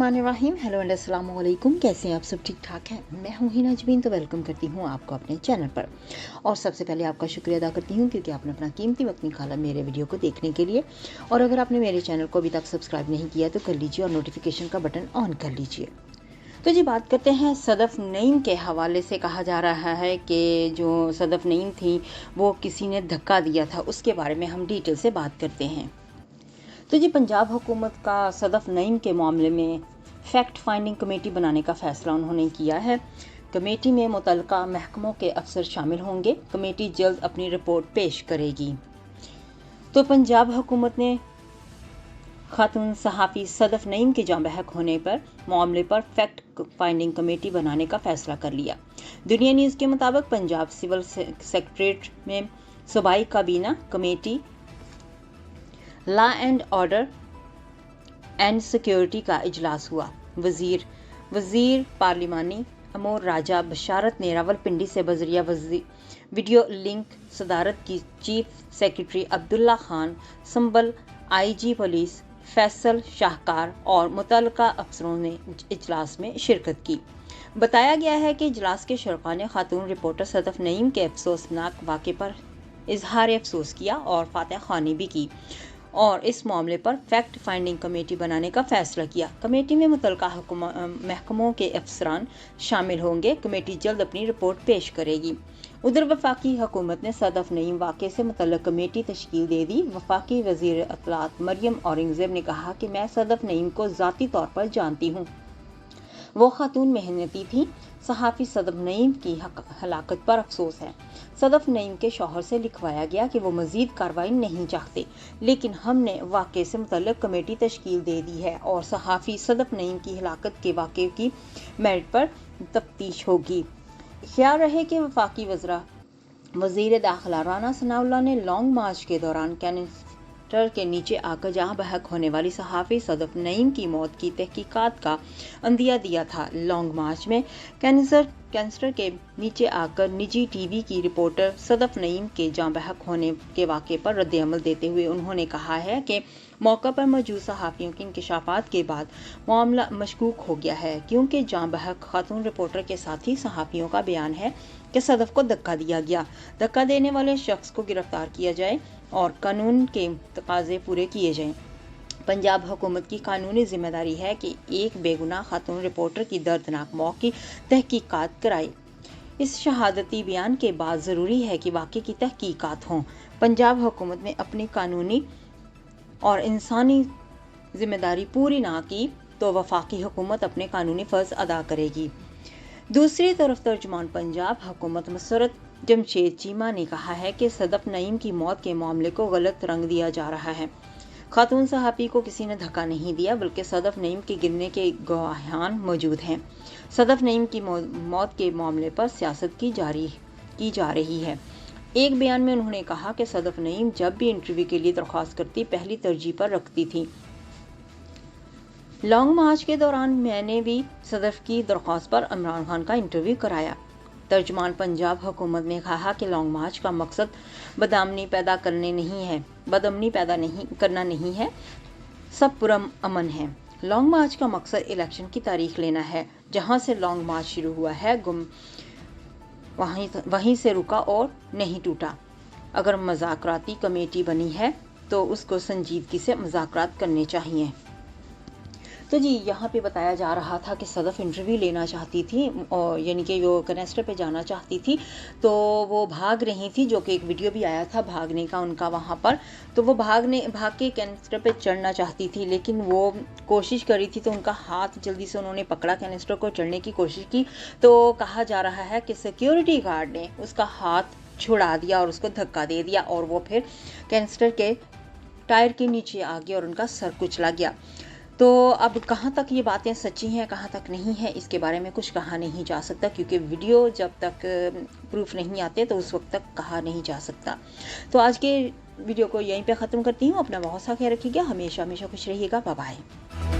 बिस्मिल्लाहिर्रहमानिर्रहीम। Hello and अस्सलाम वालेकुम। कैसे हैं आप सब? ठीक ठाक हैं? मैं हूं हिना जबीन, तो वेलकम करती हूं आपको अपने चैनल पर। और सबसे पहले आपका शुक्रिया अदा करती हूं क्योंकि आपने अपना कीमती वक्त निकाला मेरे वीडियो को देखने के लिए। और अगर आपने मेरे चैनल को अभी तक सब्सक्राइब नहीं किया तो कर लीजिए और नोटिफिकेशन का बटन ऑन कर लीजिए। तो जी बात करते हैं सदफ नईम के हवाले से। कहा जा रहा है कि जो सदफ नईम थी वो किसी ने धक्का दिया था, उसके बारे में हम डिटेल से बात करते हैं। तो जी पंजाब हुकूमत का सदफ नईम के मामले में फैक्ट फाइंडिंग कमेटी बनाने का फैसला उन्होंने किया है। कमेटी में मुतल्लिका महकमों के अफसर शामिल होंगे। कमेटी जल्द अपनी रिपोर्ट पेश करेगी। तो पंजाब हुकूमत ने खातून सहाफ़ी सदफ नईम के जाँ बहक होने पर मामले पर फैक्ट फाइंडिंग कमेटी बनाने का फैसला कर लिया। दुनिया न्यूज़ के मुताबिक पंजाब सिविल सेक्रेटरीट में सूबाई काबीना committee law and order and security का इजलास हुआ। वजीर पार्लिमानी अमूर राजा बशारत ने रावलपिंडी से बजरिया वीडियो लिंक सदारत की। चीफ सेक्रेटरी अब्दुल्ला खान, संबल आईजी पुलिस फैसल शाहकार और मुतल्लिका अफसरों ने इजलास में शिरकत की। बताया गया है कि इजलास के शुरका ने खातून रिपोर्टर सदफ नईम के अफसोसनाक वाक़े पर इजहार अफसोस किया और फातह ख़्वानी भी की और इस मामले पर फैक्ट फाइंडिंग कमेटी बनाने का फैसला किया। कमेटी में मुतल्लिका महकमों के अफसरान शामिल होंगे। कमेटी जल्द अपनी रिपोर्ट पेश करेगी। उधर वफाकी हुकूमत ने सदफ नईम वाक़े से मुतल्लिक कमेटी तश्कील दे दी। वफाकी वज़ीर इत्तलात मरियम औरंगज़ेब ने कहा कि मैं सदफ नईम को ज़ाती तौर पर जानती हूँ। वो खातून मेहनती थी। सहाफ़ी सदफ नईम की हलाकत पर अफसोस है। सदफ नईम के शौहर से लिखवाया गया कि वो मज़ीद कार्रवाई नहीं चाहते, लेकिन हमने वाक़े से मुतल्लिक कमेटी तश्कील दे दी है और सहाफ़ी सदफ नईम की हलाकत के वाक़े की मेरिट पर तफ्तीश होगी। ख्याल रहे कि वफाकी वज़ीर दाखिला राना सनाउल्लाह ने लॉन्ग मार्च के दौरान कैनिस्टर के नीचे आकर जहाँ बहक होने वाली सहाफ़ी सदफ नईम की मौत की तहकीकात का अंदिया दिया था। लॉन्ग मार्च में कैंसर के नीचे आकर निजी टीवी की रिपोर्टर सदफ नईम के जाँ बहक होने के वाक़े पर रद्द-ए-अमल देते हुए उन्होंने कहा है कि मौका पर मौजूद सहाफ़ियों के इंकशाफात के बाद मामला मशकूक हो गया है, क्योंकि जाँ बहक खातून रिपोर्टर के साथी सहाफ़ियों का बयान है कि सदफ को धक्का दिया गया। धक्का देने वाले शख्स को गिरफ्तार किया जाए और कानून के तकाजे पूरे किए जाएं। पंजाब हुकूमत की कानूनी जिम्मेदारी है कि एक बेगुनाह खातून रिपोर्टर की दर्दनाक मौत की तहकीकात कराए। इस शहादती बयान के बाद ज़रूरी है कि वाक़े की तहकीकात हों। पंजाब हुकूमत ने अपनी कानूनी और इंसानी जिम्मेदारी पूरी ना की तो वफाकी हुकूमत अपने कानूनी फ़र्ज़ अदा करेगी। दूसरी तरफ तर्जुमान पंजाब हुकूमत मसरत जमशेद चीमा ने कहा है कि सदफ नईम की मौत के मामले को गलत रंग दिया जा रहा है। खातून सहाफ़ी को किसी ने धक्का नहीं दिया, बल्कि सदफ नईम के गिरने के गवाहान मौजूद हैं। सदफ नईम की मौत के मामले पर सियासत की जा रही है। एक बयान में उन्होंने कहा कि सदफ नईम जब भी इंटरव्यू के लिए दरख्वास्त करती पहली तरजीह पर रखती थी। लॉन्ग मार्च के दौरान मैंने भी सदफ की दरख्वास्त पर इमरान खान का इंटरव्यू कराया। तर्जुमान पंजाब हुकूमत ने कहा कि लॉन्ग मार्च का मकसद बदअमनी पैदा करना नहीं है, सब पुरअमन है। लॉन्ग मार्च का मकसद इलेक्शन की तारीख लेना है। जहां से लॉन्ग मार्च शुरू हुआ है वहीं से रुका और नहीं टूटा। अगर मुज़ाकराती कमेटी बनी है तो उसको संजीदगी से मुज़ाकरात करने चाहिए। तो जी यहाँ पे बताया जा रहा था कि सदफ इंटरव्यू लेना चाहती थी और यानी कि वो कैनिस्टर पे जाना चाहती थी, तो वो भाग रही थी, जो कि एक वीडियो भी आया था भागने का उनका वहाँ पर। तो वो भाग के कैनिस्टर पे चढ़ना चाहती थी, लेकिन वो कोशिश करी थी तो उनका हाथ जल्दी से उन्होंने पकड़ा, कैनिस्टर को चढ़ने की कोशिश की। तो कहा जा रहा है कि सिक्योरिटी गार्ड ने उसका हाथ छुड़ा दिया और उसको धक्का दे दिया और वो फिर कैनिस्टर के टायर के नीचे आ गया और उनका सर कुचला गया। तो अब कहाँ तक ये बातें सच्ची हैं, कहाँ तक नहीं है, इसके बारे में कुछ कहा नहीं जा सकता, क्योंकि वीडियो जब तक प्रूफ नहीं आते तो उस वक्त तक कहा नहीं जा सकता। तो आज के वीडियो को यहीं पे ख़त्म करती हूँ। अपना बहुत सा ख्याल रखिएगा। हमेशा खुश रहिएगा। Bye bye.